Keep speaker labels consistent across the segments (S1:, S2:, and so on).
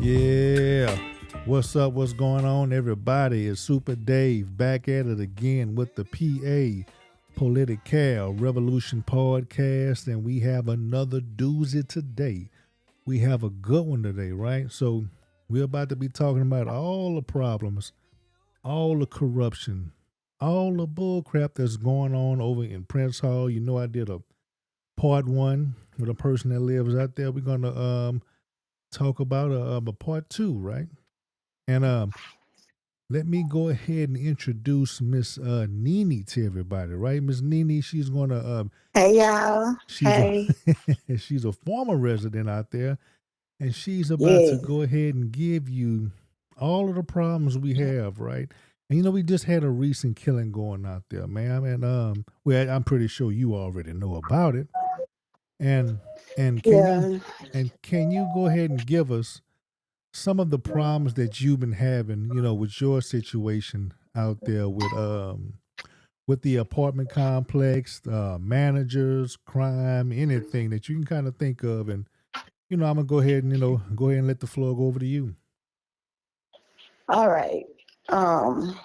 S1: Yeah. What's up? What's going on, everybody? It's Super Dave back at it again with the PA Political Revolution podcast, and we have another doozy today. We have a good one today, right? So, we're about to be talking about all the problems, all the corruption, all the bull crap that's going on over in Prince Hall. You know, I did a part one with a person that lives out there. We're going to talk about a part two, right? And let me go ahead and introduce Miss Nene to everybody, right? Miss Nene, she's gonna
S2: Hey y'all.
S1: she's a
S2: Hey.
S1: she's a former resident out there, and she's about to
S2: Yes.
S1: go ahead and give you all of the problems we have, right? And you know, we just had a recent killing going out there, ma'am, and well, I'm pretty sure you already know about it. And and can you
S2: Yeah.
S1: can you go ahead and give us some of the problems that you've been having, you know, with your situation out there with the apartment complex, managers, crime, anything that you can kind of think of, and you know, I'm gonna go ahead and go ahead and let the floor go over to you.
S2: All right. Um,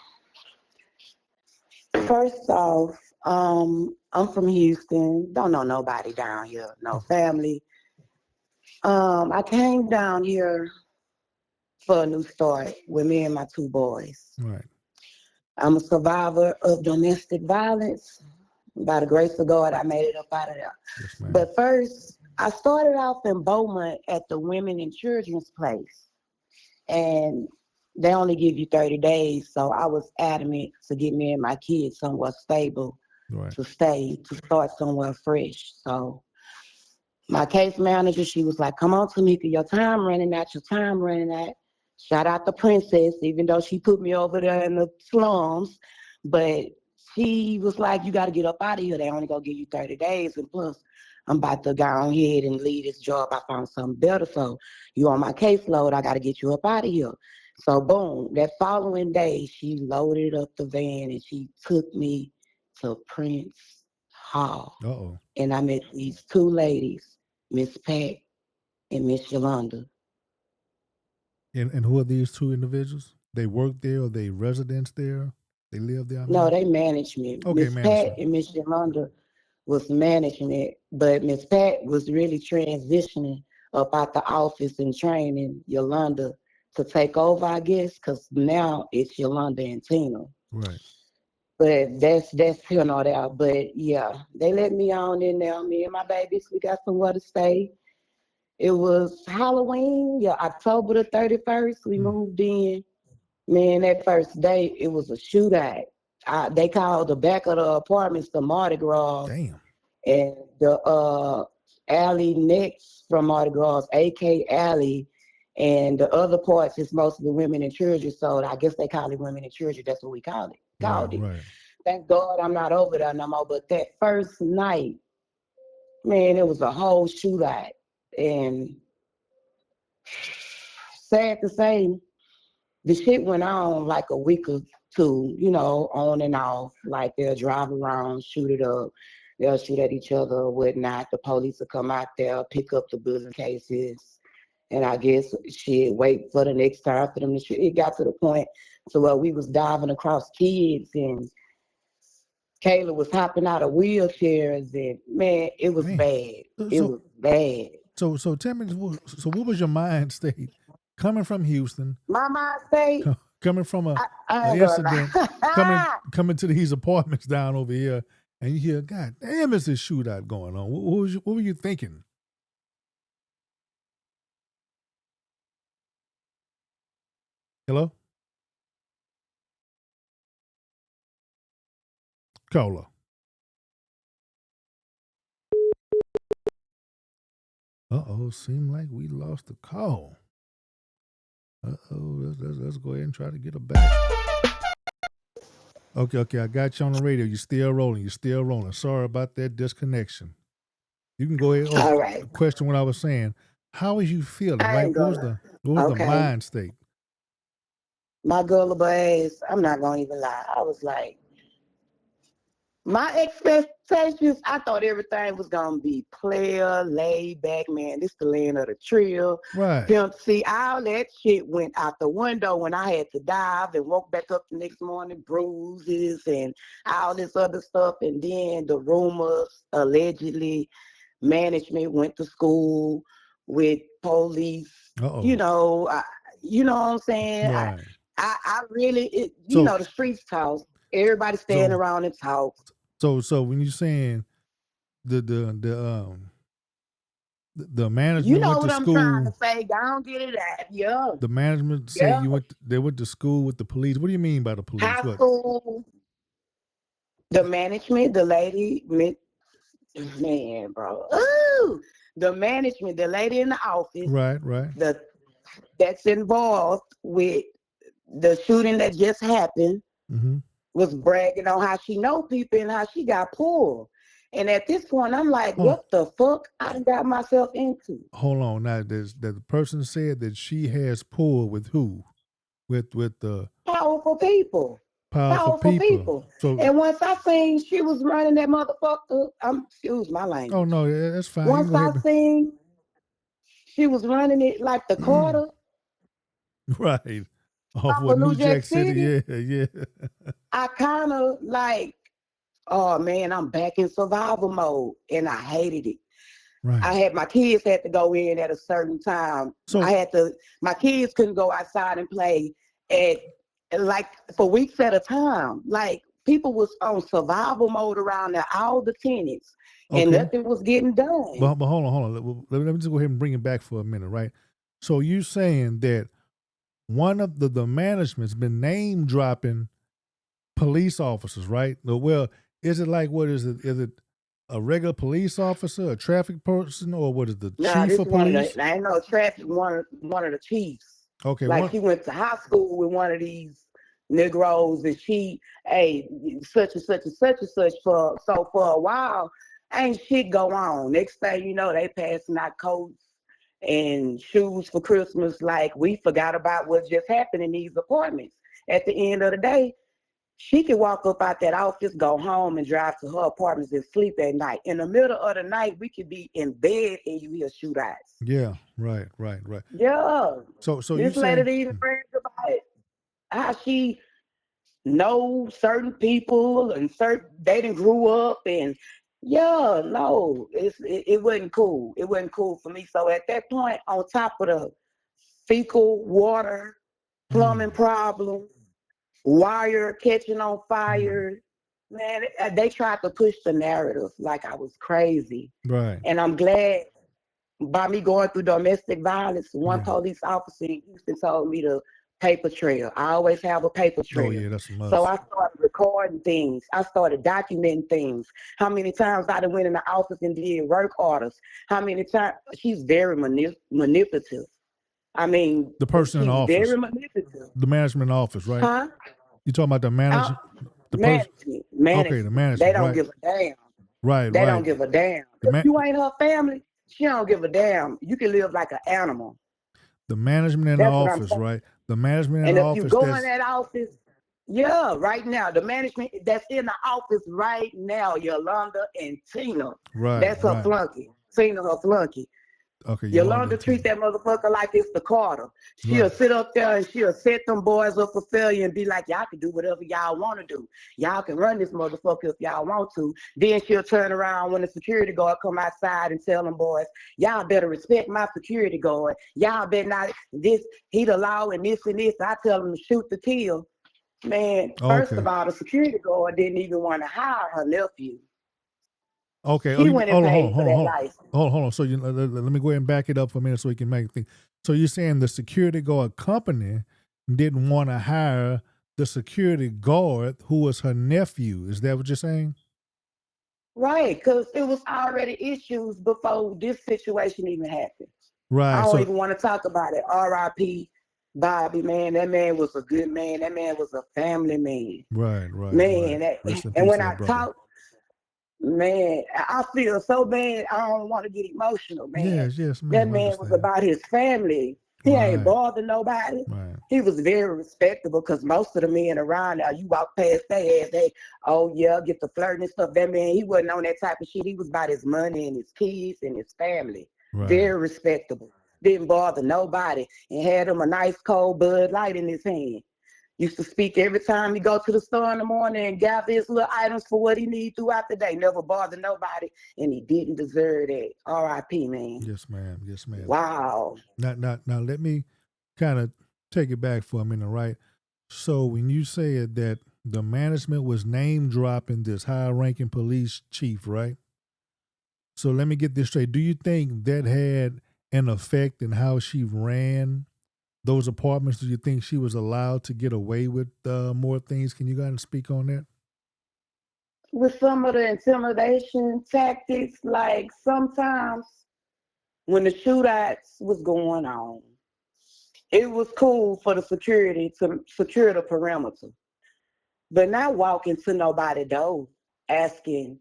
S2: First off, I'm from Houston. Don't know nobody down here, no family. I came down here for a new start with me and my two boys.
S1: Right.
S2: I'm a survivor of domestic violence. By the grace of God, I made it up out of there.
S1: Yes, ma'am.
S2: But first, I started off in Beaumont at the Women and Children's Place. And they only give you 30 days. So I was adamant to get me and my kids somewhere stable
S1: Right.
S2: to stay, to start somewhere fresh. So my case manager, she was like, come on, Tamika, your time running out, your time running out. Shout out to Princess, even though she put me over there in the slums. But she was like, you got to get up out of here. They only going to give you 30 days. And plus, I'm about to go on ahead and leave this job. I found something better. So you on my caseload, I got to get you up out of here. So boom, that following day, she loaded up the van and she took me to Prince Hall.
S1: Uh oh.
S2: And I met these two ladies, Miss Pat and Miss Yolanda.
S1: And who are these two individuals? They work there, or they residents there? They live there. I
S2: No,
S1: mean,
S2: they management.
S1: okay,
S2: Miss Pat
S1: management.
S2: and Miss Yolanda was managing it, but Miss Pat was really transitioning up out the office and training Yolanda to take over, I guess, because now it's Yolanda and Tina.
S1: Right.
S2: But that's here not out. But yeah, they let me on in there. Me and my babies, we got somewhere to stay. It was Halloween, yeah, October the 31st. We
S1: Mm.
S2: moved in. Man, that first day, it was a shootout. They called the back of the apartments the Mardi Gras,
S1: Damn.
S2: and the alley next from Mardi Gras, AK Alley, and the other parts is mostly women and children. So I guess they call it women and children. That's what we called it.
S1: Right.
S2: Called it.
S1: Right.
S2: Thank God I'm not over there no more. But that first night, man, it was a whole shootout, and sad to say, the shit went on like a week or two, on and off. Like they'll drive around, shoot it up, they'll shoot at each other or whatnot. The police will come out there, pick up the bullet cases, and I guess shit, wait for the next time for them to shoot. It got to the point to where we was diving across kids and Kayla was hopping out of wheelchairs and man, it was
S1: Man.
S2: bad.
S1: So
S2: It
S1: so
S2: was bad.
S1: so tell me. So what was your mind state coming from Houston?
S2: My mind state,
S1: Coming from
S2: I
S1: a
S2: ain't gonna
S1: incident,
S2: lie.
S1: coming to these apartments down over here, and you hear, God damn, is this shootout going on? What were you thinking? Hello, caller. Seemed like we lost the call. Let's go ahead and try to get her back. Okay, I got you on the radio. You're still rolling. You're still rolling. Sorry about that disconnection. You can go ahead. Oh,
S2: All right.
S1: question what I was saying. How was you feeling?
S2: I
S1: Right?
S2: ain't gonna.
S1: What was the
S2: Okay.
S1: mind state?
S2: My gullible ass, I'm not gonna even lie. I was like, My expectations, I thought everything was gonna be player, laid back, man. This the land of the trill.
S1: Right.
S2: Pimp C, all that shit went out the window when I had to dive and woke back up the next morning, bruises and all this other stuff. And then the rumors, allegedly, management went to school with police. You
S1: Uh-oh.
S2: know, you know what I'm saying?
S1: Right.
S2: I really,
S1: So
S2: the streets talk. Everybody stand
S1: so
S2: around and talk.
S1: so when you saying the
S2: You
S1: management
S2: know
S1: went to
S2: what I'm trying to
S1: school,
S2: say. Don't get it at yeah.
S1: the management say
S2: Yeah.
S1: they went to school with the police. What do you mean by the police?
S2: High
S1: What?
S2: school, the management, the lady, man, bro. Ooh, the management, the lady in the office,
S1: Right, right.
S2: the that's involved with the shooting that just happened
S1: Mm-hmm.
S2: was bragging on how she know people and how she got pulled. And at this point, I'm like,
S1: Oh,
S2: what the fuck I done got myself into?
S1: hold on. Now there's that the person said that she has pulled with who? With the
S2: Powerful people.
S1: powerful
S2: Powerful
S1: people.
S2: people.
S1: So
S2: And once I seen she was running that motherfucker, excuse my
S1: oh
S2: language.
S1: no, that's fine. You
S2: Once
S1: can go
S2: I
S1: ahead.
S2: seen she was running it like the quarter
S1: Right. Off
S2: off
S1: what
S2: of
S1: New
S2: New Jack
S1: Jack City,
S2: City,
S1: yeah, yeah.
S2: I kind of like, oh man, I'm back in survival mode. And I hated it.
S1: Right.
S2: My kids had to go in at a certain time.
S1: So
S2: My kids couldn't go outside and play at like for weeks at a time. Like people was on survival mode around there, all the tenants, and
S1: okay.
S2: nothing was getting done.
S1: But hold on, hold on. Let me just go ahead and bring it back for a minute, right? So you saying that one of the management's been name dropping police officers, right? Well, is it like what is it? Is it a regular police officer, a traffic person, or what is the
S2: Now
S1: chief
S2: this
S1: of
S2: one of
S1: police?
S2: the I ain't no traffic one of the chiefs.
S1: Okay,
S2: Like
S1: one.
S2: she went to high school with one of these Negroes and she, hey, such and such and such and such for a while, ain't shit go on. Next thing you know, they passing out coats and shoes for Christmas like we forgot about what just happened in these apartments. At the end of the day, she could walk up out that office, go home, and drive to her apartments and sleep at night. In the middle of the night, we could be in bed and you hear shootouts.
S1: Yeah, right, right, right.
S2: Yeah,
S1: So you
S2: this lady
S1: saying
S2: didn't even brag about it. How she know certain people and certain they didn't grew up and yeah, no, it wasn't cool. It wasn't cool for me. So at that point, on top of the fecal water, plumbing
S1: mm,
S2: problems, wire catching on
S1: mm,
S2: fire. Man, they tried to push the narrative like I was crazy.
S1: right?
S2: And I'm glad by me going through domestic violence, one
S1: Yeah.
S2: police officer in Houston told me to paper trail. I always have a paper
S1: Oh
S2: trail.
S1: yeah, that's a
S2: So
S1: must.
S2: I started recording things. I started documenting things. How many times I done went in the office and did work orders. How many times she's very manipulative. I mean,
S1: The person in the
S2: she's very
S1: office,
S2: manipulative.
S1: the management office, right?
S2: Huh?
S1: You talking about the
S2: Uh,
S1: manager, the person? Okay, the
S2: management. They
S1: management,
S2: don't
S1: right,
S2: give a damn.
S1: right,
S2: They don't
S1: right.
S2: give a damn.
S1: The
S2: If
S1: man,
S2: you ain't her family, she don't give a damn. You can live like an animal.
S1: the management in the
S2: That's what I'm
S1: office,
S2: saying.
S1: right? The management in
S2: And
S1: the
S2: if you
S1: office.
S2: go in
S1: That's
S2: that office, yeah, right now, the management that's in the office right now, Yolanda and Tina,
S1: right,
S2: that's her
S1: right.
S2: flunky. Tina, her flunky.
S1: Okay, Yolanda
S2: Yolanda
S1: and
S2: treat
S1: Tina.
S2: that motherfucker like it's the Carter. She'll
S1: Right.
S2: sit up there and she'll set them boys up for failure and be like, y'all can do whatever y'all want to do. Y'all can run this motherfucker if y'all want to. Then she'll turn around when the security guard come outside and tell them boys, y'all better respect my security guard. Y'all better not this, he'd allow and this and this. I tell them to shoot to kill. Man, first
S1: Okay.
S2: of all, the security guard didn't even want to hire her nephew.
S1: Okay. Oh,
S2: She went and
S1: hold on, hold on,
S2: paid for
S1: hold on,
S2: that
S1: hold on.
S2: license.
S1: Hold on. So let me go ahead and back it up for a minute so we can make it think. So you're saying the security guard company didn't want to hire the security guard who was her nephew. Is that what you're saying?
S2: Right, because it was already issues before this situation even happened. I
S1: Right.
S2: don't
S1: So
S2: even want to talk about it. R.I.P. Bobby, man. That man was a good man. That man was a family man.
S1: right, right, right.
S2: Man,
S1: Rest in
S2: and
S1: peace,
S2: when
S1: to
S2: I
S1: that brother.
S2: talk, man, I feel so bad. I don't want to get emotional, man.
S1: Yes, yes,
S2: That
S1: ma'am. I
S2: man was
S1: understand.
S2: about his family. He ain't
S1: Right.
S2: bothered nobody.
S1: Right.
S2: He was very respectable because most of the men around now, you walk past their ass, they, oh yeah, get the flirting and stuff. That man, he wasn't on that type of shit. He was about his money and his kids and his family.
S1: Right.
S2: Very respectable. Didn't bother nobody and had him a nice cold Bud Light in his hand. Used to speak every time he go to the store in the morning and gather his little items for what he need throughout the day. Never bothered nobody, and he didn't deserve that. R.I.P. Man.
S1: Yes, ma'am. Yes, ma'am.
S2: Wow.
S1: Now, let me kind of take it back for a minute, right? So when you said that the management was name dropping this high ranking police chief, right? So let me get this straight. Do you think that had an effect in how she ran those apartments? Do you think she was allowed to get away with more things? Can you guys speak on that?
S2: With some of the intimidation tactics, like sometimes when the shootouts was going on, it was cool for the security to secure the perimeter, but not walk into nobody door asking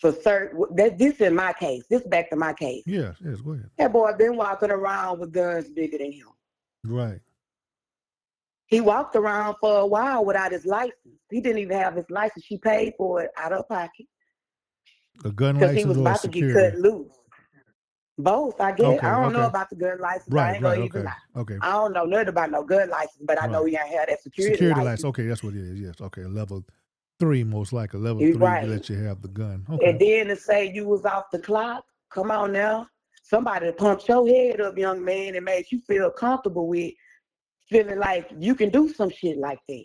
S2: for certain. This in my case. This back to my case.
S1: Yes, yes, go ahead.
S2: That boy been walking around with guns bigger than him.
S1: Right.
S2: He walked around for a while without his license. He didn't even have his license. She paid for it out of pocket
S1: A gun
S2: because he
S1: license
S2: was
S1: or a
S2: about to get cut
S1: security?
S2: loose. Both, I guess. I
S1: Okay,
S2: don't know
S1: okay.
S2: about the gun license. I
S1: Right,
S2: ain't
S1: right,
S2: gonna even
S1: okay,
S2: lie.
S1: okay.
S2: I don't know nothing about no gun license, but I know
S1: Right.
S2: he ain't had that security
S1: Security lights.
S2: license.
S1: Okay, that's what it is. Yes. Okay. Level 3, most likely. Level
S2: He's
S1: 3
S2: right.
S1: let you have the gun. Okay.
S2: And then to say you was off the clock, come on now. Somebody pumped your head up, young man, and made you feel comfortable with feeling like you can do some shit like that.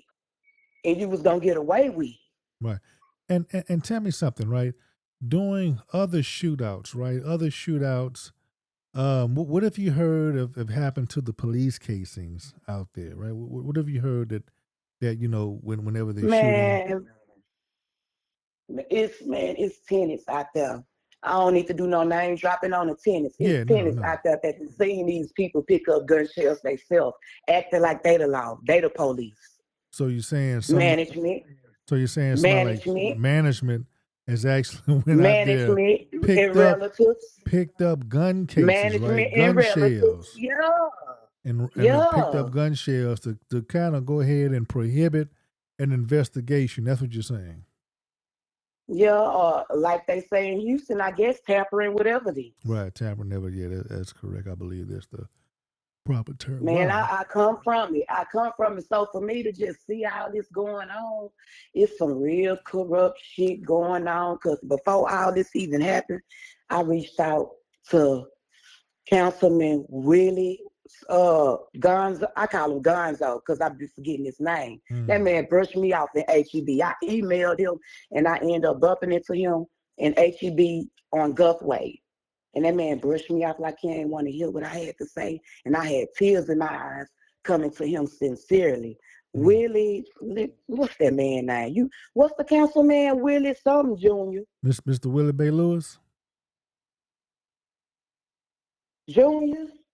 S2: And you was gonna get away with it.
S1: Right. And tell me something, right? Doing other shootouts, right? Other shootouts. What have you heard of happened to the police casings out there, right? What have you heard that whenever they shoot them?
S2: Man, it's tenants out there. I don't need to do no name dropping on the tenants. It's
S1: Yeah. No.
S2: tenants
S1: No.
S2: out there that seen these people pick up gun shells themselves, acting like they the law, they the police.
S1: So you're saying
S2: Management,
S1: somebody like
S2: management,
S1: management has actually went out there,
S2: management, and
S1: picked up
S2: relatives.
S1: picked up gun cases, right?
S2: Management and
S1: Gun
S2: relatives.
S1: shells,
S2: Yeah.
S1: and picked
S2: Yeah.
S1: up gun shells to kind of go ahead and prohibit an investigation. That's what you're saying,
S2: Yeah. Like they say in Houston, I guess tampering with evidence.
S1: right? Tampering never. Yeah, that's correct. I believe that's the proper term.
S2: Man,
S1: Wow.
S2: I come from it. I come from it. So for me to just see all this going on, it's some real corrupt shit going on. Because before all this even happened, I reached out to Councilman Willie Gonzo. I call him Gonzo because I be forgetting his name. That
S1: Mm.
S2: man brushed me off in HEB. I emailed him and I ended up bumping into him in HEB on Guthway. And that man brushed me off like he ain't want to hear what I had to say. And I had tears in my eyes coming to him sincerely.
S1: Mm.
S2: Willie, what's that man name? What's the councilman? Willie something Jr.
S1: Mr. Willie Bay Lewis.
S2: Jr.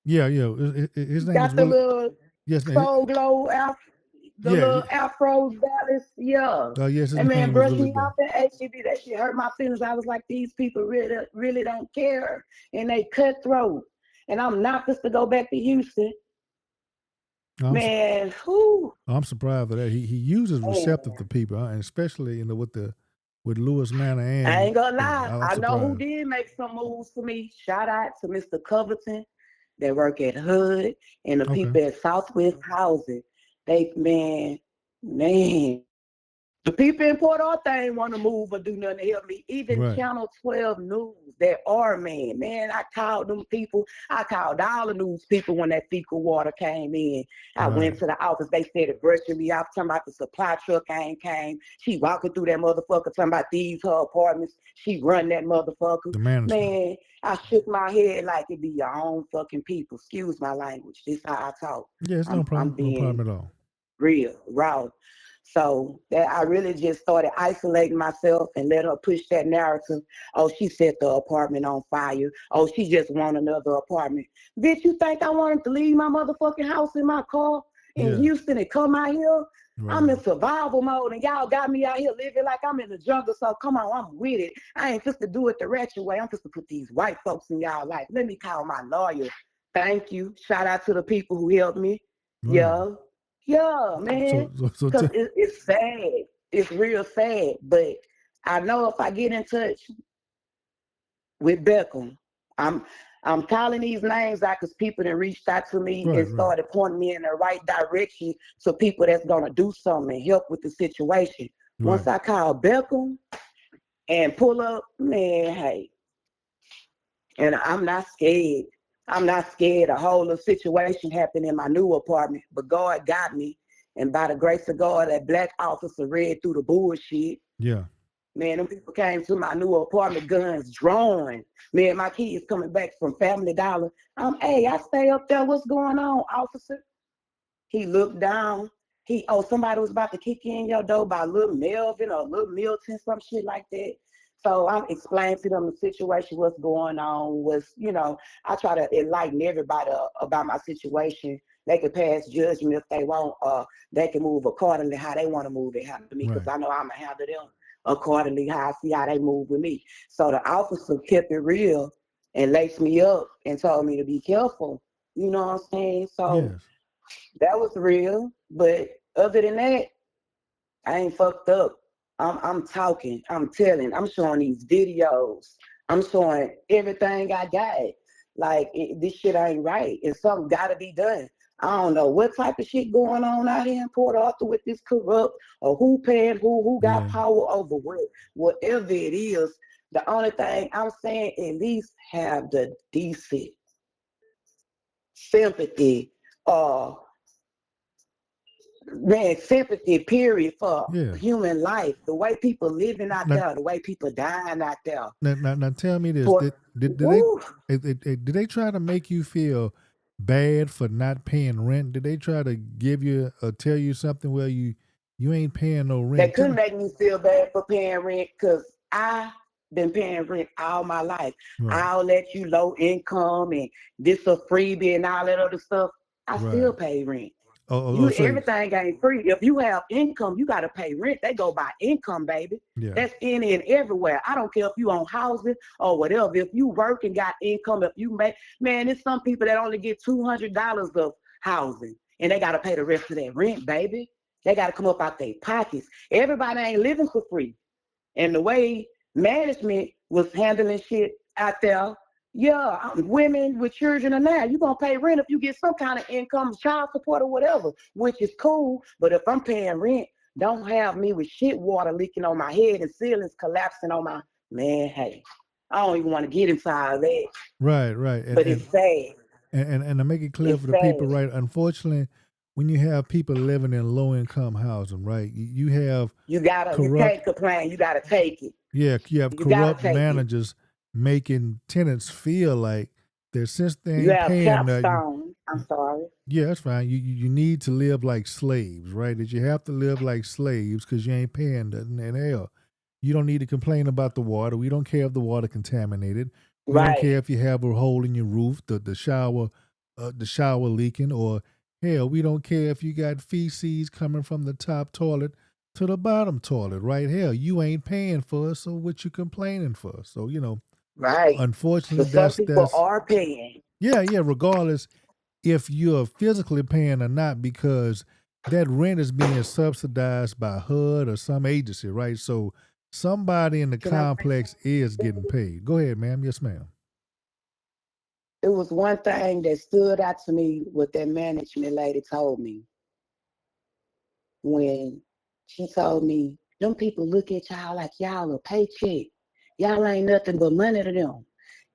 S1: Yeah, yeah. His name is
S2: Got the
S1: Willie.
S2: little
S1: Yes, man.
S2: soul glow the
S1: Yeah.
S2: little afro Dallas, yeah.
S1: Yes, his
S2: That man
S1: name is
S2: brushed
S1: Willie
S2: me
S1: Bay.
S2: off at HEB. That shit hurt my feelings. I was like, these people really, really don't care. And they cutthroat. And I'm not just to go back to Houston.
S1: I'm su-
S2: Man, who?
S1: I'm surprised of that. He uses
S2: Man,
S1: receptive to people, and especially with Lewis Manor
S2: I
S1: and
S2: ain't gonna
S1: yeah,
S2: lie.
S1: I'm
S2: I know who
S1: surprised.
S2: did make some moves for me. Shout out to Mr. Covington. They work at HUD and the
S1: Okay.
S2: people at Southwest Housing. Man, the people in Port Arthur ain't want to move or do nothing to help me. Even
S1: Right.
S2: Channel 12 News, that are man. I called them people. I called all the news people when that fecal water came in. I
S1: Right.
S2: went to the office. They started brushing me off, talking about the supply truck ain't came. She walking through that motherfucker, talking about these her apartments. She run that motherfucker.
S1: The management.
S2: Man, I shook my head like it be your own fucking people. Excuse my language. This how I talk.
S1: Yeah, it's no
S2: I'm
S1: problem. No
S2: being
S1: problem at all.
S2: real, raw. So that I really just started isolating myself and let her push that narrative. Oh, she set the apartment on fire. Oh, she just want another apartment. Bitch, you think I wanted to leave my motherfucking house in my car in
S1: Yeah.
S2: Houston and come out here? I'm
S1: Right.
S2: in survival mode and y'all got me out here living like I'm in the jungle. So come on, I'm with it. I ain't just to do it the ratchet way. I'm just to put these white folks in y'all life. Let me call my lawyer Thank you. Shout out to the people who helped me.
S1: Right.
S2: Yeah. Yeah, man.
S1: So
S2: Because it's sad. It's real sad. But I know if I get in touch with Beckham, I'm I'm calling these names out because people that reached out to me
S1: right,
S2: and
S1: right,
S2: started pointing me in the right direction to people that's gonna do something and help with the situation. Once
S1: right.
S2: I call Beckham and pull up, man, hey, and I'm not scared. I'm not scared. A whole little situation happened in my new apartment, but God got me. And by the grace of God, that black officer read through the bullshit.
S1: Yeah.
S2: Man, them people came to my new apartment, guns drawn. Me and my kids coming back from Family Dollar. Hey, I stay up there. What's going on, officer? He looked down. Somebody was about to kick in your door by little Melvin or little Milton, some shit like that. So I explained to them the situation, what's going on, I try to enlighten everybody about my situation. They can pass judgment if they want, they can move accordingly how they want to move and handle me, because
S1: Right.
S2: I know I'm going to handle them accordingly how I see how they move with me. So the officer kept it real and laced me up and told me to be careful. You know what I'm saying? So
S1: Yes.
S2: that was real. But other than that, I ain't fucked up. I'm talking, I'm telling, I'm showing these videos, I'm showing everything I got. Like this shit ain't right, and something gotta be done. I don't know what type of shit going on out here in Port Arthur with this corrupt, or who paying who got
S1: Yeah.
S2: power over what, whatever it is. The only thing I'm saying, at least have the decent sympathy, uh, man, sympathy, period, for
S1: Yeah.
S2: human life. The way people living out
S1: Now,
S2: there, the way people dying out there.
S1: now, tell me this:
S2: For
S1: did they
S2: woo,
S1: did they try to make you feel bad for not paying rent? Did they try to give you or tell you something where you ain't paying no
S2: they
S1: rent?
S2: couldn't make me feel bad for paying rent because I been paying rent all my life.
S1: Right.
S2: I'll let you low income and this a freebie and all that other stuff. I
S1: Right.
S2: still pay rent.
S1: Oh,
S2: You
S1: so
S2: everything ain't free. If you have income, you gotta pay rent. They go by income, baby.
S1: yeah.
S2: That's in and everywhere. I don't care if you on housing or whatever. If you work and got income, if you make, man, it's some people that only get $200 of housing and they gotta pay the rest of that rent, baby. They gotta come up out their pockets. Everybody ain't living for free. And the way management was handling shit out there, yeah, women with children are now. You're going to pay rent if you get some kind of income, child support or whatever, which is cool. But if I'm paying rent, don't have me with shit water leaking on my head and ceilings collapsing on my, man, hey, I don't even want to get inside that.
S1: right, right,
S2: But it's sad.
S1: and to make it clear for
S2: It's
S1: the people,
S2: sad.
S1: right? Unfortunately, when you have people living in low income housing, right, you have
S2: You
S1: corrupt,
S2: can't complain. You got to take it.
S1: yeah, you have
S2: You got to
S1: corrupt
S2: take it.
S1: managers making tenants feel like that since they
S2: You
S1: ain't
S2: have
S1: paying nothing,
S2: capstone. I'm sorry.
S1: yeah, that's fine. You need to live like slaves, right? That you have to live like slaves because you ain't paying nothing. And hell, you don't need to complain about the water. We don't care if the water contaminated. We don't
S2: Right.
S1: care if you have a hole in your roof, the shower leaking, or hell, we don't care if you got feces coming from the top toilet to the bottom toilet, right? Hell, you ain't paying for it, so what you complaining for? So
S2: Right.
S1: unfortunately,
S2: But some people
S1: that's
S2: are paying.
S1: yeah. Regardless if you're physically paying or not, because that rent is being subsidized by HUD or some agency, right? So somebody in the
S2: Can I say
S1: complex is getting
S2: something?
S1: paid. Go ahead, ma'am. Yes, ma'am.
S2: It was one thing that stood out to me what that management lady told me when she told me, them people look at y'all like y'all a paycheck. Y'all ain't nothing but money to them.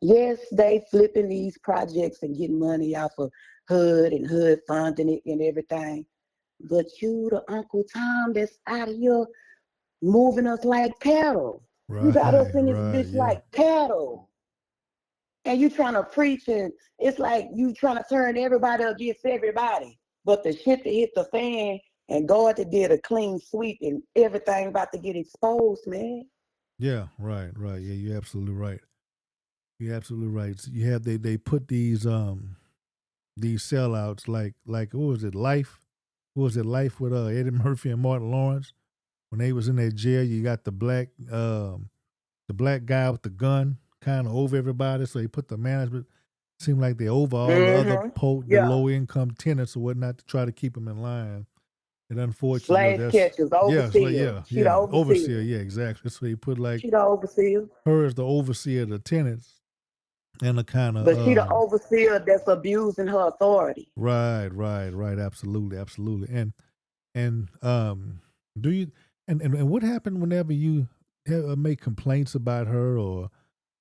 S2: Yes, they flipping these projects and getting money off of HUD and HUD funding it and everything. But you, the Uncle Tom that's out of here moving us like cattle. You got us
S1: Right,
S2: in this
S1: right,
S2: bitch
S1: yeah.
S2: like cattle. And you trying to preach, and it's like you trying to turn everybody against everybody. But the shit that hit the fan and God that did a clean sweep and everything about to get exposed, man.
S1: Yeah, right, right. Yeah, you're absolutely right. You're absolutely right. So you have they put these sellouts like what was it, Life? What was it, Life with Eddie Murphy and Martin Lawrence? When they was in that jail, you got the black guy with the gun kind of over everybody, so he put the management. Seem like they over all the other
S2: Mm-hmm.
S1: the
S2: Yeah.
S1: low income tenants or whatnot to try to keep them in line. And unfortunately,
S2: Slave
S1: that's
S2: catchers,
S1: yeah, it's like
S2: overseer.
S1: yeah,
S2: She the
S1: yeah,
S2: overseer.
S1: overseer, yeah, exactly. So he put like
S2: She the overseer.
S1: her as the overseer of the tenants and the kind of
S2: But she the overseer that's abusing her authority.
S1: right, absolutely, absolutely. And do you and what happened whenever you make complaints about her or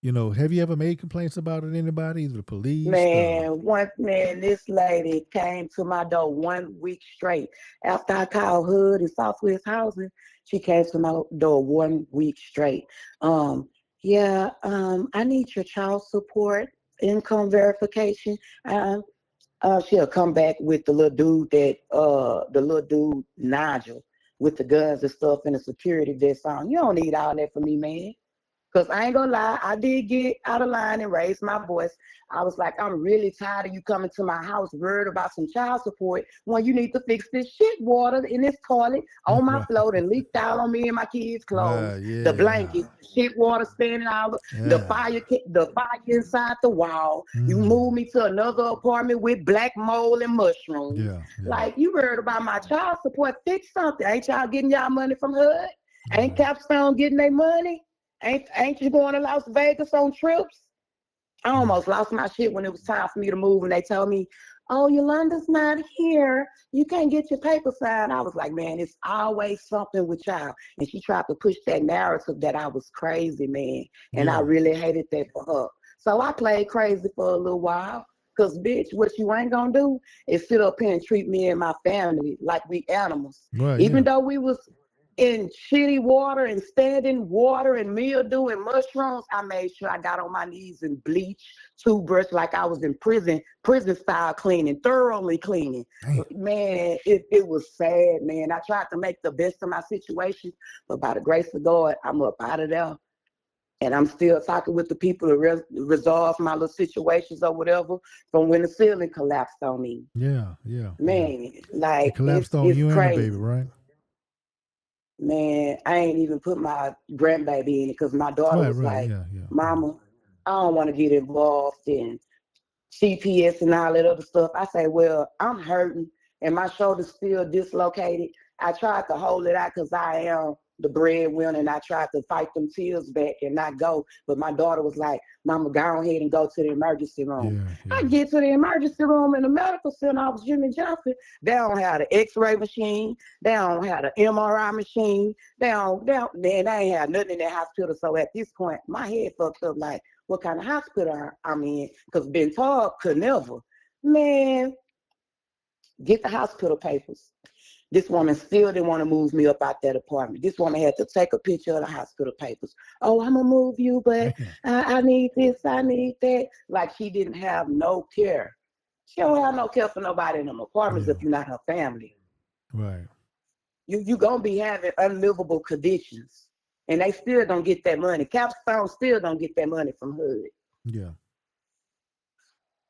S1: have you ever made complaints about it to anybody, either the police, the
S2: This lady came to my door 1 week straight. After I called Hood and Southwest Housing, she came to my door 1 week straight. Um, I need your child support, income verification. Um, she'll come back with the little dude Nigel with the guns and stuff and the security vest on. You don't need all that for me, man. Because I ain't gonna lie, I did get out of line and raise my voice. I was like, I'm really tired of you coming to my house worried about some child support when you need to fix this shit water in this toilet on my
S1: right,
S2: floor and leaked out on me and my kids' clothes.
S1: right,
S2: The
S1: yeah,
S2: blankets, the shit water standing out,
S1: yeah,
S2: the fire inside the wall. You
S1: mm,
S2: moved me to another apartment with black mold and mushrooms.
S1: yeah, yeah,
S2: Like you worried about my child support, fix something. Ain't y'all getting y'all money from HUD? Ain't
S1: yeah,
S2: Capstone getting their money? Ain't you going to Las Vegas on trips? I
S1: mm,
S2: almost lost my shit when it was time for me to move, and they told me, "Oh, Yolanda's not here. You can't get your paper signed." I was like, "Man, it's always something with y'all." And she tried to push that narrative that I was crazy, man, and I
S1: yeah,
S2: really hated that for her. So I played crazy for a little while. Cause bitch, what you ain't gonna do is sit up here and treat me and my family like we animals.
S1: right,
S2: Even
S1: yeah,
S2: though we was in shitty water and standing water and mildew and mushrooms, I made sure I got on my knees and bleach, toothbrush like I was in prison style cleaning, thoroughly cleaning.
S1: damn,
S2: Man, it was sad, man. I tried to make the best of my situation, but by the grace of God, I'm up out of there. And I'm still talking with the people to resolve my little situations or whatever from when the ceiling collapsed on me.
S1: yeah, yeah, yeah.
S2: Man,
S1: It
S2: like
S1: collapsed
S2: it's
S1: on
S2: it's
S1: you and the baby,
S2: crazy.
S1: right?
S2: Man, I ain't even put my grandbaby in it because my daughter
S1: Right,
S2: was
S1: right,
S2: like,
S1: yeah, yeah, yeah,
S2: "Mama, I don't want to get involved in CPS and all that other stuff." I say, "Well, I'm hurting and my shoulder's still dislocated." I tried to hold it out because I am the breadwinner and I tried to fight them tears back and not go. But my daughter was like, "Mama, go ahead and go to the emergency room."
S1: yeah,
S2: I
S1: yeah,
S2: get to the emergency room in the medical center off Jimmy Johnson. They don't have the X-ray machine. They don't have the MRI machine. They ain't have nothing in that hospital. So at this point, my head fucked up like, what kind of hospital I'm in, because Ben Todd could never. Man, get the hospital papers. This woman still didn't want to move me up out that apartment. This woman had to take a picture of the hospital papers. Oh, I'm gonna move you, but
S1: damn,
S2: I need this, I need that. Like she didn't have no care. She don't have no care for nobody in them apartments
S1: yeah,
S2: if you're not her family.
S1: right,
S2: You gonna be having unlivable conditions. And they still don't get that money. Capstone still don't get that money from HUD.
S1: yeah,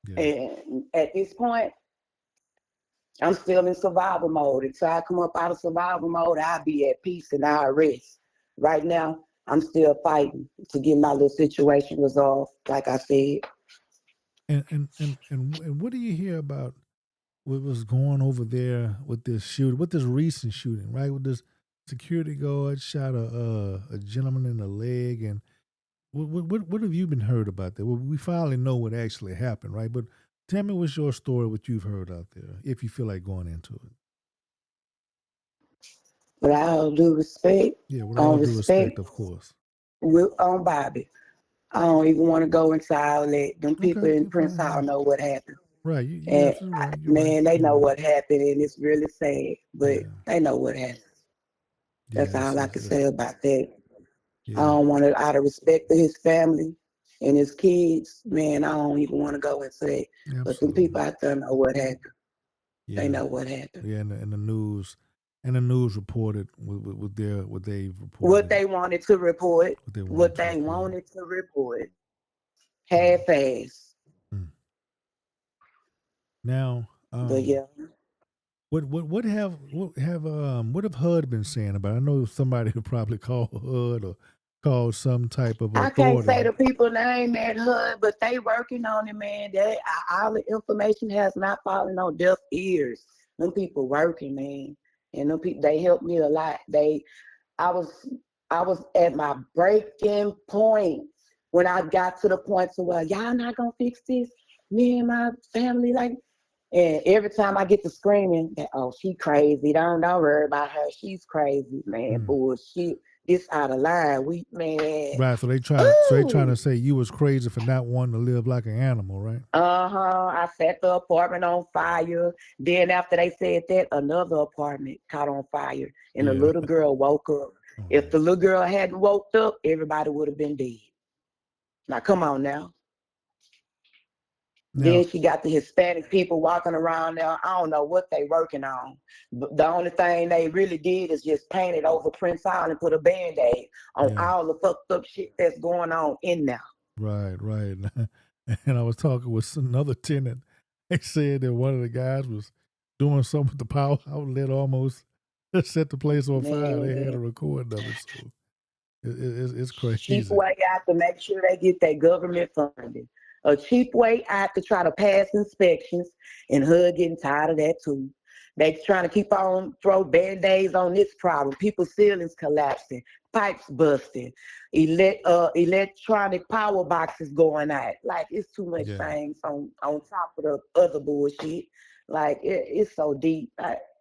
S1: yeah,
S2: And at this point, I'm still in survival mode. Until I come up out of survival mode, I'll be at peace and I'll rest. Right now, I'm still fighting to get my little situation resolved, like I said.
S1: and what do you hear about what was going over there with this shooting, with this recent shooting, right? With this security guard shot a gentleman in the leg, and what have you been heard about that? Well, we finally know what actually happened, right? But tell me what's your story, what you've heard out there, if you feel like going into it.
S2: But I don't do respect,
S1: Yeah, with all
S2: on
S1: due respect,
S2: respect
S1: of course.
S2: on Bobby. I don't even want to go into all that. Them people
S1: Okay,
S2: in
S1: you're
S2: Prince
S1: fine.
S2: Hall
S1: Yeah.
S2: know what happened.
S1: Right, you're
S2: And
S1: absolutely right. You're right.
S2: man, they
S1: You're
S2: know
S1: right.
S2: what happened, and it's really sad, but
S1: Yeah,
S2: they know what happened.
S1: yeah.
S2: That's all I can
S1: It's
S2: say about that. I
S1: yeah,
S2: don't want to, out of respect to his family and his kids, man, I don't even want to go and say, but them
S1: absolutely.
S2: people out there know what happened. They
S1: Yeah,
S2: know what happened.
S1: yeah. And the news, and the news reported with their what they've
S2: What
S1: reported,
S2: they wanted to report,
S1: what they wanted
S2: what
S1: to
S2: they
S1: report.
S2: wanted to report,
S1: Wow.
S2: half-ass.
S1: Mm. Now,
S2: But yeah,
S1: what have HUD been saying about it? I know somebody who probably called HUD or called some type of
S2: I can't say
S1: authority.
S2: the people name at HUD, but they working on it, man. All the information has not fallen on deaf ears. Them people working, man, and them people they helped me a lot. I was, I was at my breaking point when I got to the point to where y'all not gonna fix this. Me and my family, like, and every time I get to screaming that, oh, she crazy. Don't worry about her. She's crazy, man.
S1: Mm.
S2: Bullshit. This out of line. We man.
S1: Right. So they trying to
S2: Ooh.
S1: say you was crazy for not wanting to live like an animal, right?
S2: Uh-huh. I set the apartment on fire. Then after they said that, another apartment caught on fire. And the
S1: Yeah.
S2: little girl woke up.
S1: Oh
S2: If
S1: man.
S2: the little girl hadn't woke up, everybody would have been dead. Now come on now.
S1: Now,
S2: Then she got the Hispanic people walking around there. I don't know what they working on. But the only thing they really did is just painted over Prince Island and put a band-aid on
S1: yeah.
S2: all the fucked up shit that's going on in there.
S1: Right. Right. And I was talking with another tenant. They said that one of the guys was doing something with the power outlet, almost set the place on fire. They had a
S2: Man,
S1: recording of it, so it's
S2: cheap
S1: crazy.
S2: way out to make sure they get their government funding. A cheap way out to try to pass inspections, and HUD getting tired of that too. They trying to keep on throw band-aids on this problem. People's ceilings collapsing, pipes busting, electronic power boxes going out. Like it's too much
S1: Yeah.
S2: things on top of the other bullshit. Like it's so deep.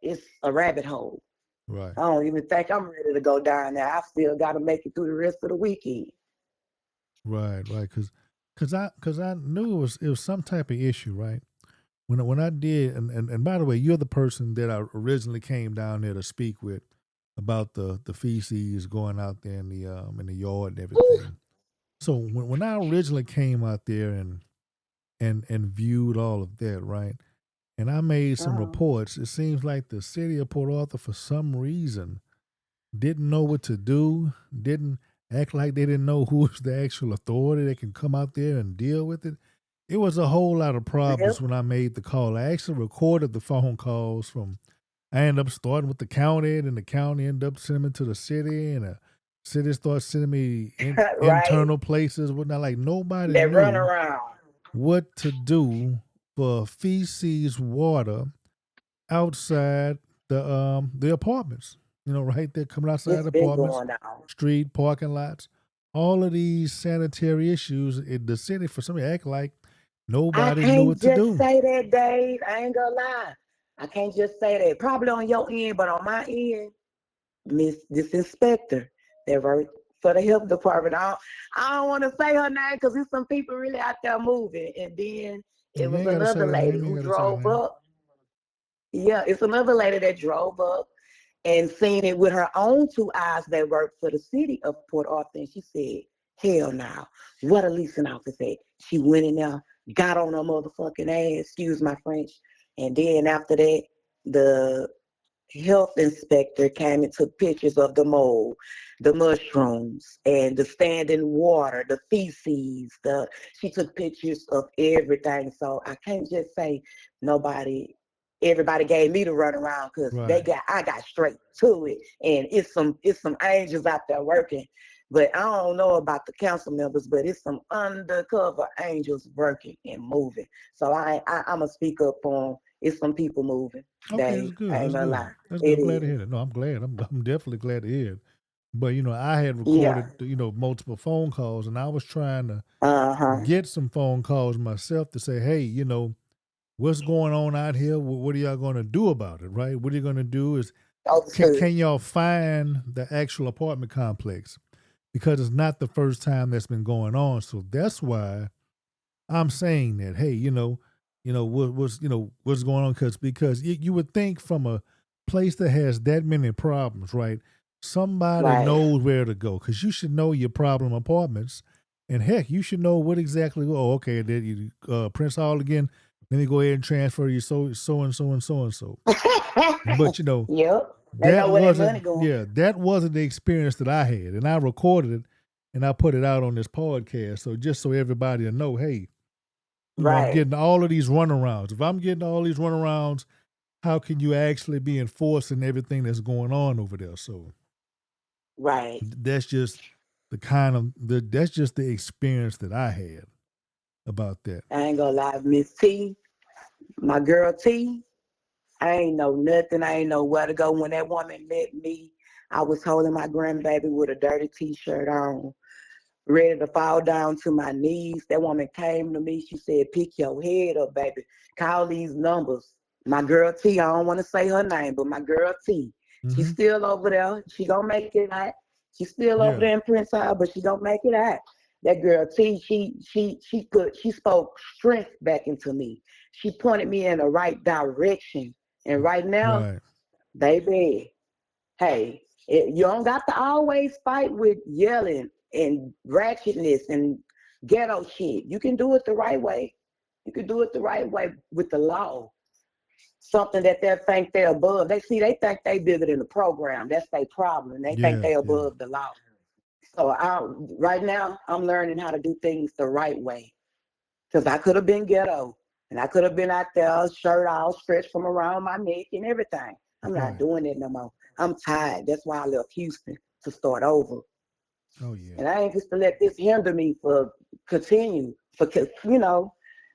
S2: It's a rabbit hole.
S1: Right.
S2: I don't even think I'm ready to go down there. I still got to make it through the rest of the weekend.
S1: Right. Right. Because I knew it was some type of issue, right? When I did, and by the way, you're the person that I originally came down there to speak with about the feces going out there in the yard and
S2: Ooh,
S1: everything. So when I originally came out there and viewed all of that, right, and I made some
S2: uh-huh.
S1: reports, it seems like the city of Port Arthur, for some reason, didn't know what to do, didn't act like they didn't know who was the actual authority that can come out there and deal with it. It was a whole lot of problems
S2: Yep.
S1: when I made the call. I actually recorded the phone calls from. I ended up starting with the county, and the county ended up sending me to the city, and the city started sending me
S2: Right.
S1: internal places, whatnot. Like nobody
S2: That run
S1: knew
S2: around.
S1: what to do for feces water outside the apartments. Right there coming outside
S2: It's
S1: the
S2: been
S1: apartments,
S2: going on.
S1: street, parking lots, all of these sanitary issues in the city for some reason act like
S2: I
S1: nobody knew
S2: can't
S1: what to
S2: just
S1: do.
S2: say that, Dave. I ain't gonna lie. I can't just say that. Probably on your end, but on my end, this inspector that worked for the health department. I don't want to say her name because there's some people really out there moving. And then it
S1: You
S2: was
S1: ain't gotta say
S2: another
S1: her
S2: lady
S1: name. You
S2: who
S1: ain't gotta say her
S2: drove
S1: name.
S2: up. Yeah, it's another lady that drove up and seen it with her own two eyes that worked for the city of Port Arthur. And she said, hell no. What a leasing office at? She went in there, got on her motherfucking ass, excuse my French. And then after that, the health inspector came and took pictures of the mold, the mushrooms, and the standing water, the feces. She took pictures of everything. So I can't just say nobody. Everybody gave me the run around because
S1: Right.
S2: I got straight to it, and it's some angels out there working. But I don't know about the council members, but it's some undercover angels working and moving. So I'm gonna speak up for them. It's some people moving.
S1: Okay, that's
S2: Dave,
S1: good.
S2: I ain't
S1: That's
S2: gonna
S1: good.
S2: lie.
S1: That's good.
S2: It
S1: I'm glad to
S2: is.
S1: hear that. No, I'm glad. I'm definitely glad to hear it. But I had
S2: Yeah.
S1: recorded multiple phone calls, and I was trying to
S2: Uh-huh.
S1: get some phone calls myself to say, hey, what's going on out here? What are y'all going to do about it? Right? What are you going to do? Is
S2: Overstood.
S1: can y'all find the actual apartment complex? Because it's not the first time that's been going on. So that's why I'm saying that. Hey, what's going on? Because you would think from a place that has that many problems, right? Somebody
S2: Right.
S1: knows where to go because you should know your problem apartments, and heck, you should know what exactly. Oh, okay, then you Prince Hall again. Let me go ahead and transfer you so and so and so and so. But
S2: Yep. They
S1: that
S2: know where that money
S1: wasn't
S2: going.
S1: yeah that wasn't the experience that I had, and I recorded it and I put it out on this podcast. So just so everybody will know, hey, I'm
S2: Right.
S1: getting all of these runarounds. If I'm getting all these runarounds, how can you actually be enforcing everything that's going on over there? So
S2: Right.
S1: that's just the kind of that's just the experience that I had about that.
S2: I ain't gonna lie, Miss T, my girl T, I ain't know nothing. I ain't know where to go. When that woman met me, I was holding my grandbaby with a dirty t-shirt on, ready to fall down to my knees. That woman came to me. She said, pick your head up, baby. Call these numbers. My girl T, I don't want to say her name, but my girl T, she's
S1: Mm-hmm.
S2: still over there. She gonna make it out. She's still over
S1: Yeah.
S2: there in Prince Hall, but she gonna make it out. That girl T, she spoke strength back into me. She pointed me in the right direction. And right now,
S1: Right.
S2: baby, hey, you don't got to always fight with yelling and ratchetness and ghetto shit. You can do it the right way. You can do it the right way with the law. Something that they think they're above. They think they bigger than the program. That's their problem. They think
S1: Yeah.
S2: they
S1: Yeah.
S2: above the law. So right now, I'm learning how to do things the right way. Because I could have been ghetto. And I could have been out there, shirt all stretched from around my neck and everything. I'm not
S1: Right.
S2: doing it no more. I'm tired. That's why I left Houston to start over.
S1: Oh yeah.
S2: And I ain't just to let this hinder me for continue. Because,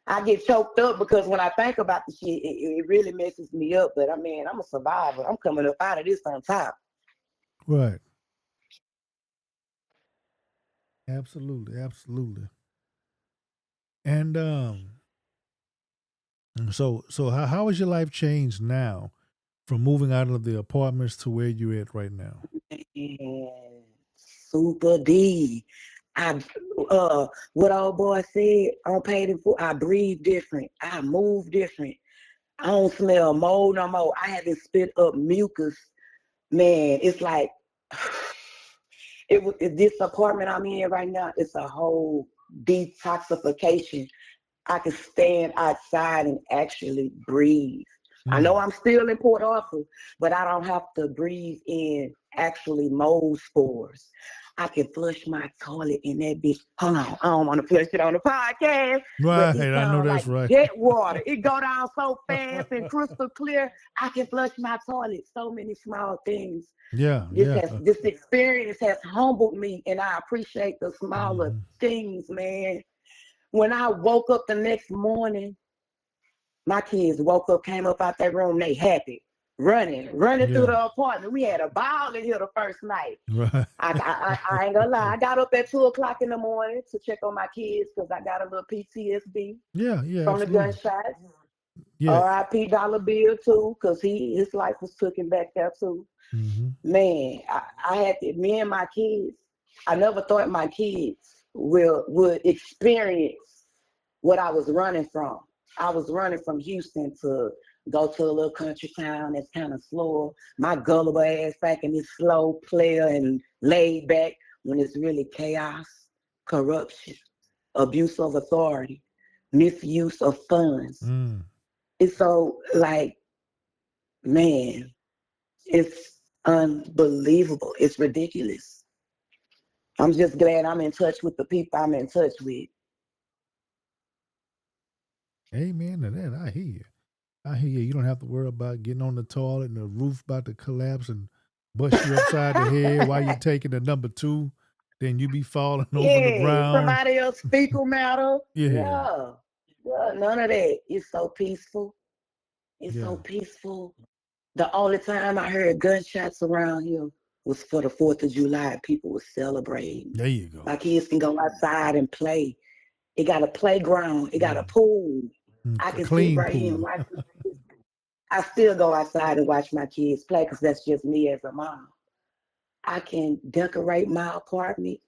S2: I get choked up because when I think about the shit, it really messes me up. But I mean, I'm a survivor. I'm coming up out of this on top.
S1: Right. Absolutely. Absolutely. And so how has your life changed now from moving out of the apartments to where you're at right now?
S2: And super D. I what old boy said on paid in full, I breathe different. I move different. I don't smell mold no more. I haven't spit up mucus. Man, it's like this apartment I'm in right now, it's a whole detoxification. I can stand outside and actually breathe. I know
S1: Mm.
S2: I'm still in Port Arthur, but I don't have to breathe in actually mold spores. I can flush my toilet in that bitch. Hold on, I don't want to flush it on the podcast, but
S1: Right.
S2: it
S1: I know
S2: sounds like
S1: that's right.
S2: jet water. It go down so fast and crystal clear. I can flush my toilet. So many small things.
S1: Yeah.
S2: This
S1: Yeah.
S2: has this experience has humbled me, and I appreciate the smaller
S1: Mhm.
S2: things, man. When I woke up the next morning, my kids woke up, came up out that room, they happy, running through
S1: Yeah.
S2: the apartment. We had a ball in here the first night.
S1: Right.
S2: I ain't gonna lie. I got up at 2 o'clock in the morning to check on my kids because I got a little PTSD
S1: Yeah. Yeah.
S2: from the
S1: Absolutely.
S2: gunshots.
S1: Yeah.
S2: R.I.P. Dollar Bill too, because his life was taken back there too.
S1: Mm-hmm.
S2: Man, I had to, me and my kids. I never thought my kids would experience what I was running from. I was running from Houston to go to a little country town that's kind of slower. My gullible ass back in this slow player and laid back when it's really chaos, corruption, abuse of authority, misuse of funds.
S1: Mm.
S2: It's so like, man, it's unbelievable. It's ridiculous. I'm just glad I'm in touch with the people I'm in touch with.
S1: Amen to that. I hear you. I hear you. You don't have to worry about getting on the toilet and the roof about to collapse and bust you upside the head while you're taking the number two. Then you be falling over the
S2: Yeah,
S1: ground.
S2: somebody else fecal matter.
S1: Yeah.
S2: Yeah. Yeah, none of that. It's so peaceful. It's so
S1: Yeah.
S2: peaceful. The only time I heard gunshots around here was for the 4th of July. People were celebrating.
S1: There you go.
S2: My kids can go outside and play. It got a playground. It got a
S1: Yeah.
S2: pool. I
S1: A
S2: can sit
S1: clean
S2: right here and
S1: pool.
S2: watch my kids. I still go outside and watch my kids play because that's just me as a mom. I can decorate my apartment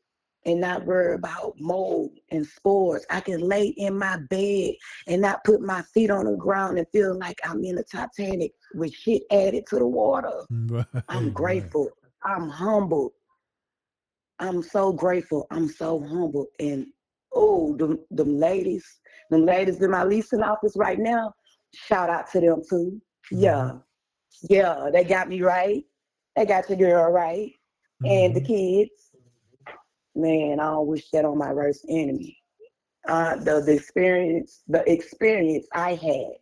S2: and not worry about mold and spores. I can lay in my bed and not put my feet on the ground and feel like I'm in the Titanic with shit added to the water.
S1: Right.
S2: I'm
S1: Right.
S2: grateful. I'm humbled. I'm so grateful. I'm so humbled. And oh, them ladies in my leasing office right now, shout out to them too.
S1: Mm-hmm.
S2: Yeah, yeah, they got me right. They got your girl right. And the
S1: Mm-hmm.
S2: kids, man, I don't wish that on my worst enemy. The experience I had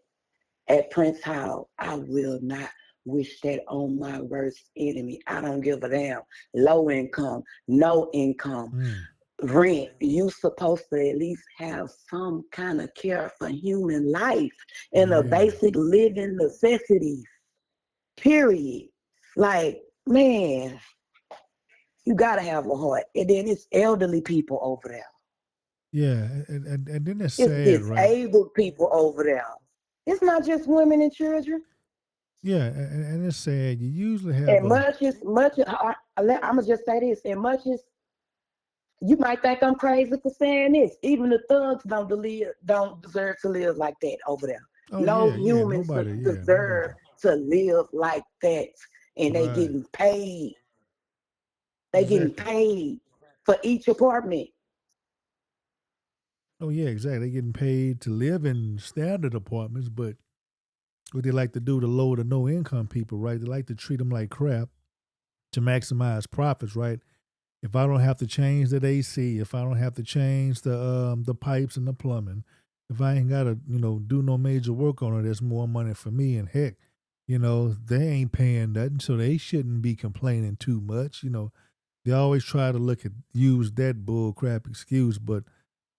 S2: at Prince Hall, I will not wish that on my worst enemy. I don't give a damn. Low income, no income,
S1: Mm.
S2: rent. You supposed to at least have some kind of care for human life and a
S1: Yeah.
S2: basic living necessities. Period. Like, man, you gotta have a heart. And then it's elderly people over there.
S1: Yeah. And then it's
S2: It's
S1: sad, right?
S2: disabled people over there. It's not just women and children.
S1: Yeah. And it's sad. You usually have
S2: And
S1: a,
S2: I'm gonna just say this. And much as you might think I'm crazy for saying this, even the thugs don't deserve to live like that over there.
S1: oh,
S2: No
S1: yeah. Yeah.
S2: humans
S1: Nobody. Yeah. Nobody.
S2: deserve to live like that, and they
S1: Right.
S2: getting paid. They getting
S1: Exactly.
S2: paid for each apartment.
S1: Oh, yeah. Exactly. They're getting paid to live in standard apartments, but what they like to do to low to no income people, right? They like to treat them like crap to maximize profits, right? If I don't have to change that AC, if I don't have to change the pipes and the plumbing, if I ain't gotta do no major work on it, there's more money for me. And heck, they ain't paying nothing, so they shouldn't be complaining too much. They always try to use that bull crap excuse, but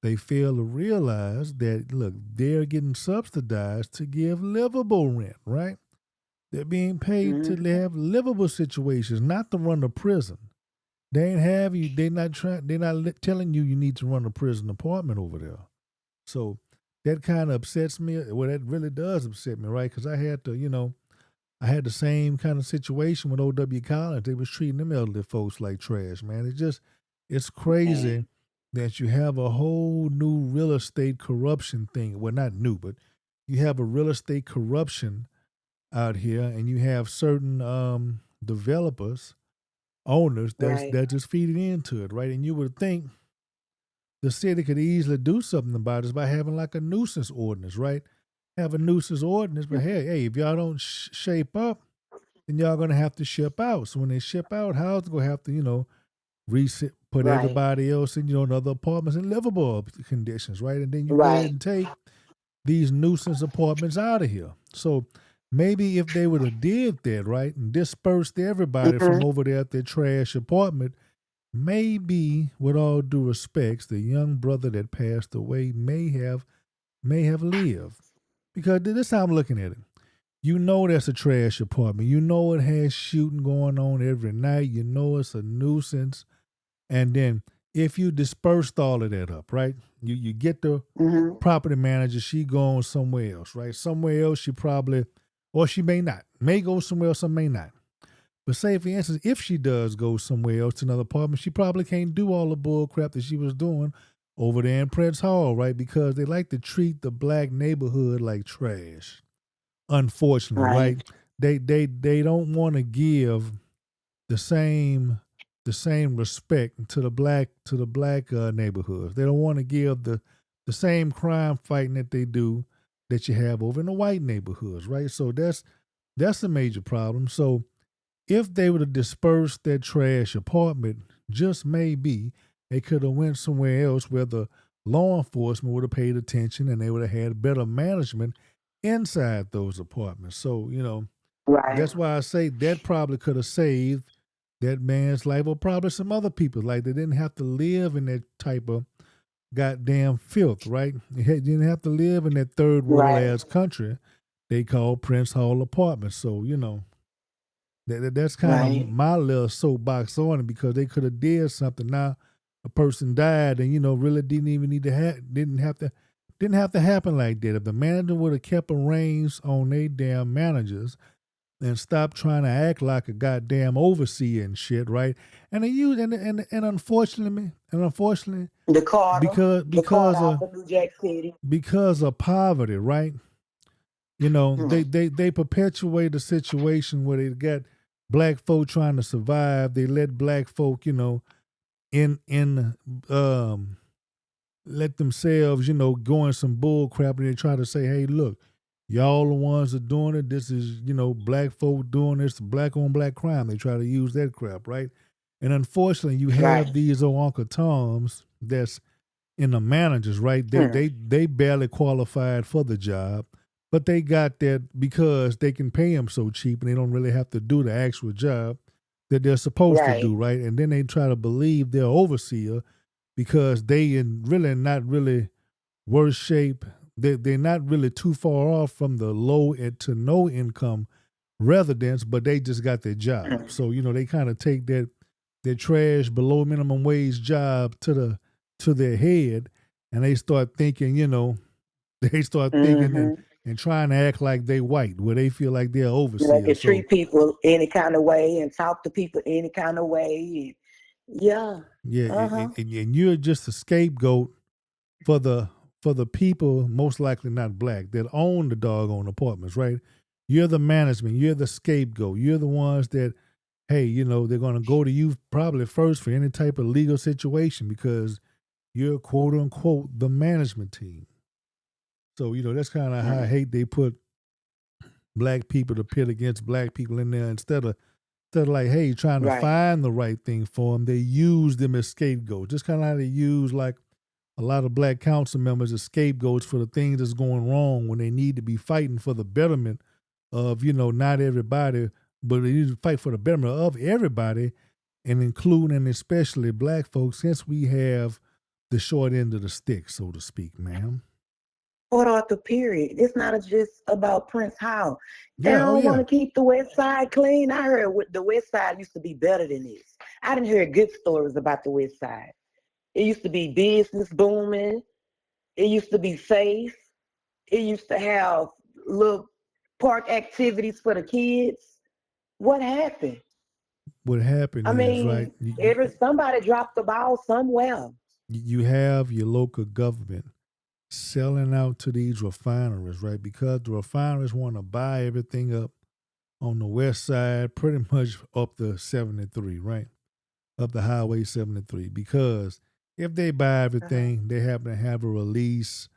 S1: they fail to realize that look, they're getting subsidized to give livable rent, right? They're being paid to
S2: Hmm.
S1: have livable situations, not to run a prison. They ain't have you. They not trying. They not telling you need to run a prison apartment over there. So that kind of upsets me. Well, that really does upset me, right? Because I had the same kind of situation with OW College. They was treating them elderly folks like trash, man. It's crazy
S2: And
S1: that you have a whole new real estate corruption thing. Well, not new, but you have a real estate corruption out here, and you have certain developers, owners
S2: right.
S1: that just feeding into it, right? And you would think the city could easily do something about this by having like a nuisance ordinance, right? Have a nuisance ordinance, but hey, if y'all don't shape up, then y'all gonna have to ship out. So when they ship out, how's gonna have to reset, put
S2: Right.
S1: everybody else in in other apartments in livable conditions, right? And then you go ahead
S2: Right.
S1: and take these nuisance apartments out of here. So maybe if they would have did that, right, and dispersed everybody from
S2: Hmm.
S1: over there at their trash apartment, maybe, with all due respects, the young brother that passed away may have lived. Because this is how I'm looking at it. You know that's a trash apartment. You know it has shooting going on every night. You know it's a nuisance. And then if you dispersed all of that up, right? You get the
S2: Hmm.
S1: property manager, she going somewhere else, right? Somewhere else she probably, or she may not. May go somewhere else or may not. But say, for instance, if she does go somewhere else to another apartment, she probably can't do all the bull crap that she was doing over there in Prince Hall, right? Because they like to treat the black neighborhood like trash. Unfortunately, right?
S2: Right.
S1: They don't want to give the same respect to the black neighborhoods. They don't want to give the same crime fighting that they do that you have over in the white neighborhoods, right? So that's a major problem. So if they would have dispersed that trash apartment, just maybe they could have went somewhere else where the law enforcement would have paid attention and they would have had better management inside those apartments. So,
S2: Right.
S1: that's why I say that probably could have saved that man's life, or probably some other people. Like they didn't have to live in that type of goddamn filth, right? They didn't have to live in that third world
S2: Right.
S1: ass country they call Prince Hall Apartments. So, that's kind of
S2: Right.
S1: my little soapbox on it, because they could have did something. Now a person died, and really didn't even need to didn't have to happen like that. If the manager would have kept a reins on they damn managers and stop trying to act like a goddamn overseer and shit, right? And they use and unfortunately,
S2: The Carter.
S1: because
S2: The Carter
S1: because
S2: out
S1: of
S2: of New Jack City.
S1: because of poverty, right?
S2: Hmm.
S1: They perpetuate a situation where they got black folk trying to survive. They let black folk, in um let themselves, go in some bull crap, and they try to say, hey, look, y'all the ones that doing it. This is, black folk doing this, black on black crime. They try to use that crap, right? And unfortunately, you have
S2: Right.
S1: these old Uncle Toms that's in the managers, right? They
S2: Hmm.
S1: they they barely qualified for the job. but they got that because they can pay them so cheap and they don't really have to do the actual job that they're supposed to
S2: Right.
S1: do, right? And then they try to believe they're overseer because they in really not really worse shape. They're not really too far off from the low to no income residents, but they just got their job.
S2: Mhm.
S1: So they kind of take that their trash below minimum wage job to their head, and they start thinking, they start thinking and
S2: Mhm.
S1: and trying to act like they white, where they feel like they're
S2: They
S1: overseers.
S2: can
S1: So
S2: treat people any kind of way and talk to people any kind of way. Yeah.
S1: yeah,
S2: Uh huh.
S1: and you're just a scapegoat for the people most likely not black that own the doggone apartments, right? You're the management, you're the scapegoat, you're the ones that, hey, they're gonna go to you probably first for any type of legal situation because you're quote unquote the management team. So, that's kind of how I
S2: Mhm.
S1: hate they put black people to pit against black people in there instead of like, hey, trying to
S2: Right.
S1: find the right thing for them, they use them as scapegoats. Just kind of how they use like a lot of black council members as scapegoats for the things that's going wrong when they need to be fighting for the betterment of, not everybody, but they need to fight for the betterment of everybody and including and especially black folks since we have the short end of the stick, so to speak, ma'am.
S2: Port Arthur, period. It's not just about Prince Hall. They
S1: Yeah, oh
S2: don't want
S1: yeah.
S2: to keep the West Side clean. I heard the West Side used to be better than this. I didn't hear good stories about the West Side. It used to be business booming. It used to be safe. It used to have little park activities for the kids. What happened?
S1: What happened
S2: I
S1: is, right,
S2: mean, every somebody dropped the ball somewhere.
S1: you have your local government selling out to these refineries, right? Because the refineries want to buy everything up on the west side, pretty much up the 73, right? Up the Highway 73. Because if they buy
S2: Uh-huh.
S1: everything, they happen to have a release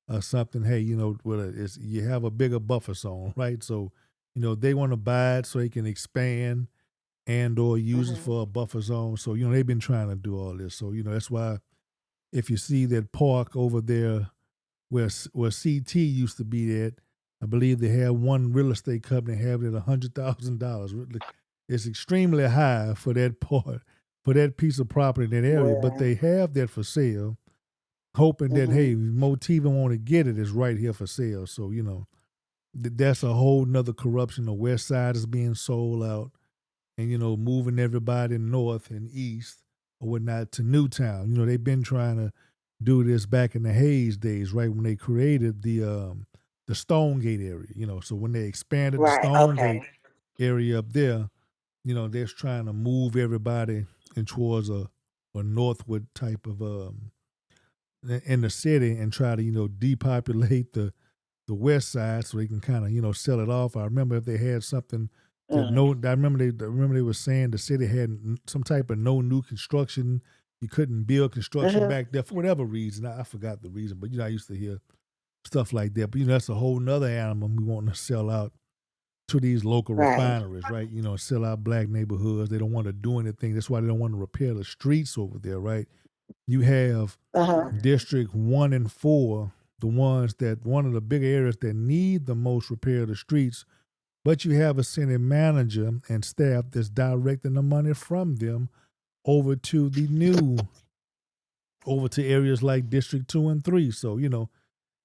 S1: or something. Hey, whether it's you have a bigger buffer zone, right? So, they want to buy it so they can expand and or use it
S2: Hmm.
S1: for a buffer zone. So, they've been trying to do all this. So, that's why if you see that park over there where CT used to be at, I believe they have one real estate company have it at $100,000. It's extremely high for that part, for that piece of property in that area, but
S2: Well,
S1: they have that for sale, hoping that hey,
S2: hmm,
S1: Motiva want to get it is right here for sale. So that's a whole nother corruption. The West Side is being sold out and moving everybody north and east or whatnot to Newtown. They've been trying to do this back in the Hayes days, right when they created the Stonegate area. So when they expanded the
S2: right.
S1: Stonegate
S2: Okay.
S1: area up there, they're trying to move everybody in towards a northward type of in the city and try to depopulate the west side so they can kind of sell it off. I remember if they had something that
S2: Mm.
S1: I remember they were saying the city had some type of no new construction. You couldn't build construction
S2: Hmm.
S1: back there for whatever reason. I forgot the reason, but I used to hear stuff like that. But that's a whole nother animal we want to sell out to these local
S2: Right.
S1: refineries, right? Sell out black neighborhoods. They don't want to do anything. That's why they don't want to repair the streets over there, right? You have
S2: Uh-huh.
S1: District 1 and 4, the ones that one of the bigger areas that need the most repair of the streets, but you have a city manager and staff that's directing the money from them over to the new over to areas like District 2 and 3. So,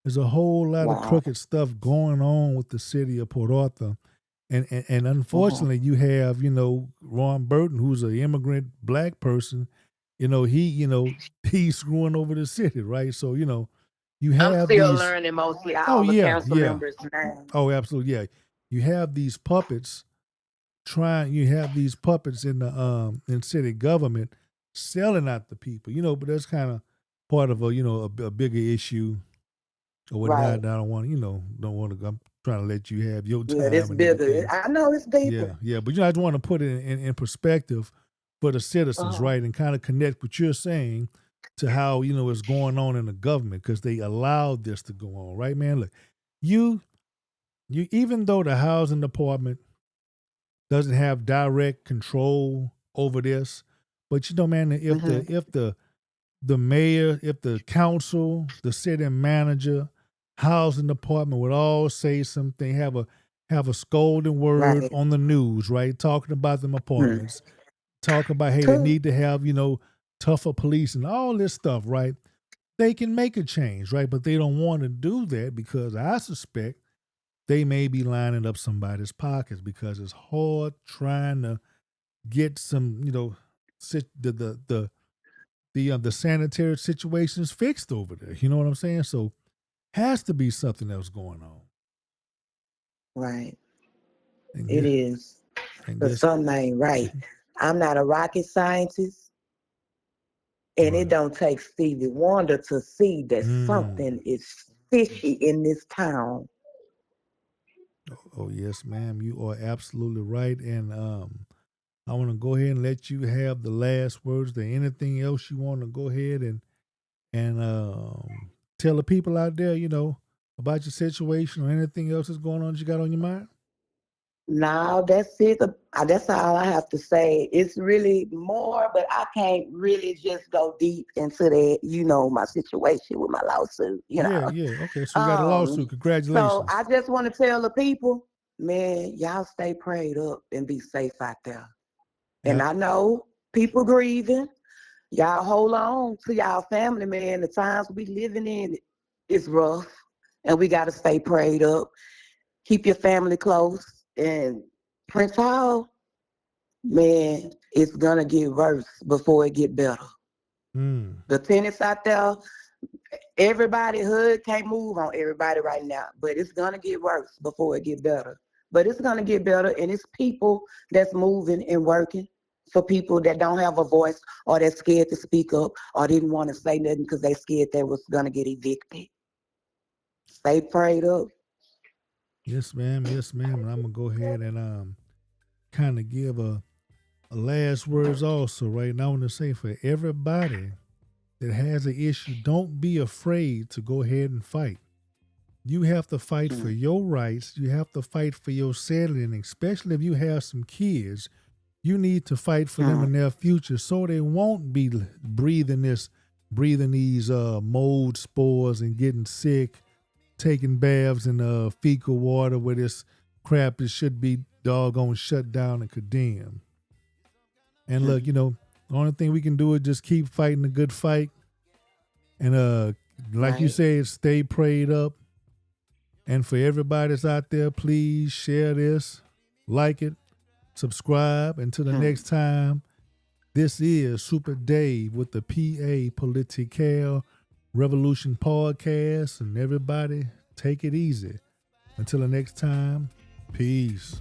S1: there's a whole lot of
S2: Wow.
S1: crooked stuff going on with the city of Port Arthur. And
S2: Uh-huh.
S1: unfortunately you have, Ron Burton, who's an immigrant black person, he's screwing over the city, right? So, you
S2: I'm
S1: have
S2: still
S1: these
S2: learning mostly
S1: oh
S2: all the
S1: yeah,
S2: council
S1: yeah.
S2: members' names.
S1: Oh, absolutely, yeah. You have these puppets you have these puppets in the in city government selling out the people, but that's kind of part of a bigger issue or whatnot.
S2: Right.
S1: I don't want don't want to. I'm trying to let you have your
S2: Yeah, this
S1: time and
S2: bigger.
S1: everything.
S2: I know it's
S1: Yeah,
S2: deeper.
S1: yeah, but I just want to put it in perspective for the citizens,
S2: Uh-huh.
S1: right, and kind of connect what you're saying to how it's going on in the government because they allowed this to go on, right, man? Look, you you even though the housing department doesn't have direct control over this, but man, if the
S2: Hmm.
S1: if the mayor, if the council, the city manager housing department would all say something, have a scolding word
S2: Right.
S1: on the news, right? Talking about them
S2: Hmm.
S1: apartments, talk about, hey, they
S2: True.
S1: need to have, tougher police and all this stuff, right? They can make a change, right? But they don't want to do that because I suspect they may be lining up somebody's pockets because it's hard trying to get some, the sanitary situations fixed over there. You know what I'm saying? So has to be something else going on.
S2: Right.
S1: And
S2: It
S1: yeah,
S2: is.
S1: and
S2: But
S1: yes,
S2: something ain't right. I'm not a rocket scientist, and it
S1: right.
S2: don't take Stevie Wonder to see that
S1: Mm.
S2: something is fishy in this town.
S1: Oh yes, ma'am. You are absolutely right. And I want to go ahead and let you have the last words. There anything else you want to go ahead and tell the people out there, about your situation or anything else that's going on that you got on your mind?
S2: Now that's it. That's all I have to say. It's really more, but I can't really just go deep into that. My situation with my lawsuit.
S1: Yeah, yeah. Okay, so you got a lawsuit.
S2: So
S1: Congratulations.
S2: I just want to tell the people, man, y'all stay prayed up and be safe out there. And
S1: Yep.
S2: I know people grieving. Y'all hold on to y'all family, man. The times we living in is rough, and we got to stay prayed up. Keep your family close. And Prince Hall, man, it's gonna get worse before it get better.
S1: Mm.
S2: The tenants out there, everybody hood can't move on everybody right now, but it's gonna get worse before it get better. But it's gonna get better, and it's people that's moving and working for people that don't have a voice or that's scared to speak up or didn't want to say nothing because they scared they was gonna get evicted. Stay prayed up.
S1: Yes, ma'am. Yes, ma'am. And I'm gonna go ahead and kind of give a last words also, right? And I want to say for everybody that has an issue, don't be afraid to go ahead and fight. You have to fight for
S2: Mm,
S1: your rights. You have to fight for your sanity, and especially if you have some kids, you need to fight for them
S2: mm,
S1: in their future so they won't be breathing these mold spores and getting sick, taking baths in fecal water where this crap is should be doggone shut down and condemned. And look,
S2: mm.
S1: the only thing we can do is just keep fighting the good fight. And like you
S2: Right.
S1: said, stay prayed up. And for everybody that's out there, please share this, like it, subscribe. Until the
S2: Mm.
S1: next time, this is Super Dave with the PA Political Revolution Podcast. And everybody, take it easy. Until the next time, peace.